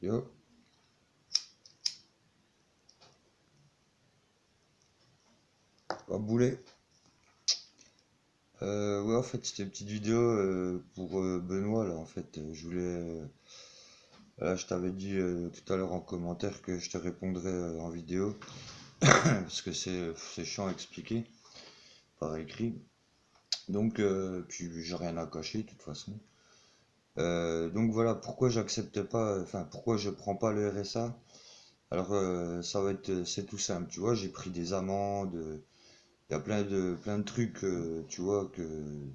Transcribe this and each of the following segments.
Yo, pas boulet. Ouais, en fait, c'était une petite vidéo pour Benoît, là, en fait. Je voulais. Là, je t'avais dit tout à l'heure en commentaire que je te répondrais en vidéo, parce que c'est chiant à expliquer par écrit. Donc, puis j'ai rien à cacher, de toute façon. Donc voilà, pourquoi j'accepte pas, enfin, pourquoi je prends pas le RSA? Alors, ça va être, c'est tout simple, tu vois, j'ai pris des amendes. Il y a plein de trucs, tu vois,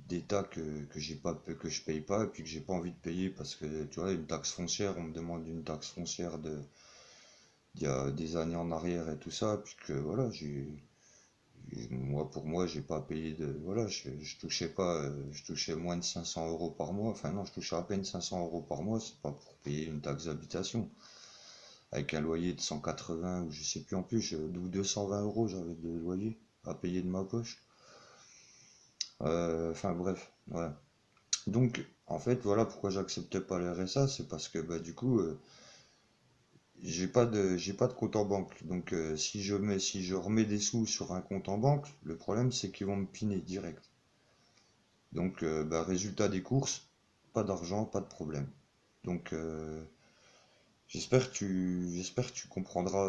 d'État que j'ai pas, que je paye pas, et puis que j'ai pas envie de payer parce que, tu vois, une taxe foncière, on me demande une taxe foncière d'il y a des années en arrière et tout ça, puis que, voilà, moi, pour moi, j'ai pas payé voilà, je touchais pas, je touchais moins de 500 euros par mois, enfin non, je touchais à peine 500 euros par mois, c'est pas pour payer une taxe d'habitation. Avec un loyer de 180, ou je sais plus en plus, ou 220 euros j'avais de loyer à payer de ma poche. Enfin bref, voilà. Donc en fait voilà pourquoi j'acceptais pas le RSA, c'est parce que bah du coup j'ai pas de compte en banque. Donc si je remets des sous sur un compte en banque, le problème c'est qu'ils vont me piner direct. Donc bah, résultat des courses, pas d'argent, pas de problème. Donc j'espère que tu comprendras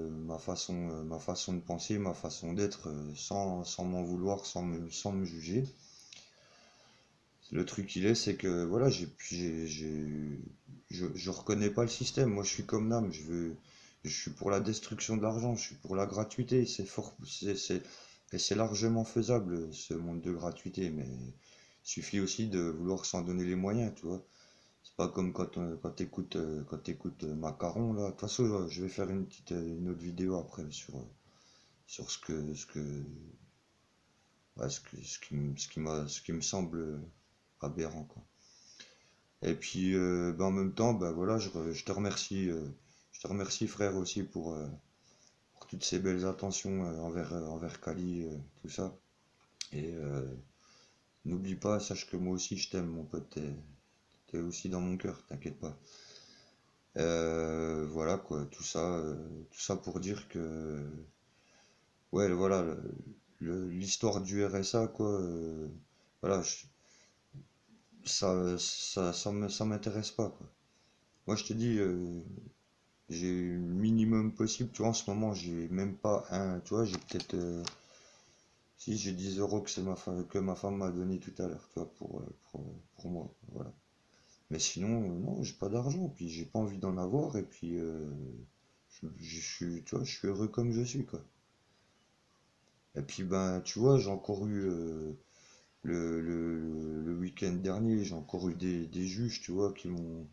ma façon de penser, ma façon d'être sans m'en vouloir, sans me juger. Le truc il est, c'est que voilà, je reconnais pas le système. Moi, je suis comme Nam. Je suis pour la destruction de l'argent. Je suis pour la gratuité. Et c'est largement faisable ce monde de gratuité, mais il suffit aussi de vouloir s'en donner les moyens, tu vois. C'est pas comme quand t'écoutes Macaron là. De toute façon, je vais faire une autre vidéo après sur ouais, ce qui me semble aberrant, quoi. Et puis, ben, en même temps, ben voilà, je te remercie frère aussi pour toutes ces belles attentions envers Kali, tout ça. Et n'oublie pas, sache que moi aussi je t'aime, mon pote, t'es aussi dans mon cœur, t'inquiète pas. Voilà quoi, tout ça pour dire que, ouais, voilà, l'histoire du RSA, quoi, voilà, ça m'intéresse pas, quoi. Moi je te dis, j'ai le minimum possible, tu vois, en ce moment, j'ai même pas un, tu vois, j'ai peut-être, si j'ai 10 euros que ma femme m'a donné tout à l'heure, tu vois, pour moi, voilà. Mais sinon, non, j'ai pas d'argent, puis j'ai pas envie d'en avoir, et puis, je suis, tu vois, je suis heureux comme je suis, quoi. Et puis, ben, tu vois, j'ai encore eu, le week-end dernier, j'ai encore eu des juges, tu vois, qui m'ont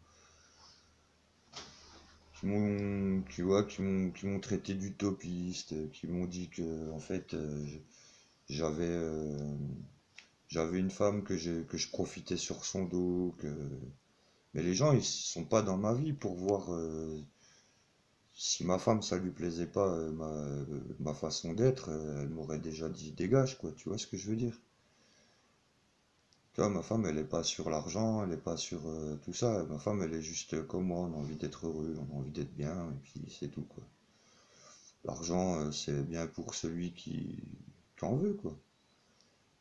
traité d'utopiste, qui m'ont dit que en fait j'avais j'avais une femme que je profitais sur son dos, mais les gens ils sont pas dans ma vie pour voir si ma femme ça lui plaisait pas ma façon d'être, elle m'aurait déjà dit dégage quoi, tu vois ce que je veux dire? Tu vois, ma femme elle est pas sur l'argent, elle est pas sur tout ça, ma femme elle est juste comme moi, on a envie d'être heureux, on a envie d'être bien et puis c'est tout quoi. L'argent, c'est bien pour celui qui en veut, quoi.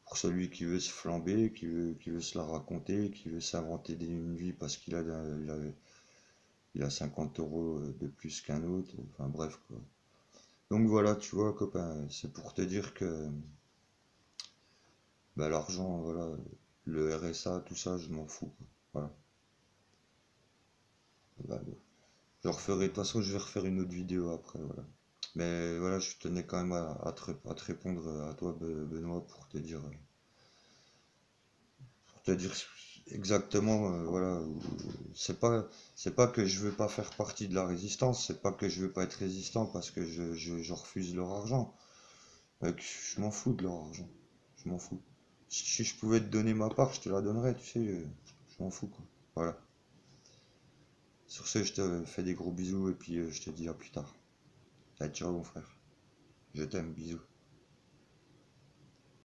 Pour celui qui veut se flamber, qui veut se la raconter, qui veut s'inventer une vie parce il a 50 euros de plus qu'un autre. Enfin bref, quoi. Donc voilà, tu vois, copain, c'est pour te dire que bah, l'argent, voilà, le RSA, tout ça, je m'en fous, quoi. Voilà. Bah, de toute façon, je vais refaire une autre vidéo après, voilà. Mais voilà, je tenais quand même à te répondre à toi, Benoît, pour te dire exactement, voilà, c'est pas que je veux pas faire partie de la résistance, c'est pas que je veux pas être résistant parce que je refuse leur argent. Je m'en fous de leur argent, je m'en fous. Si je pouvais te donner ma part, je te la donnerais, tu sais, je m'en fous, quoi. Voilà. Sur ce, je te fais des gros bisous et puis je te dis à plus tard. Allez, ciao, mon frère. Je t'aime, bisous.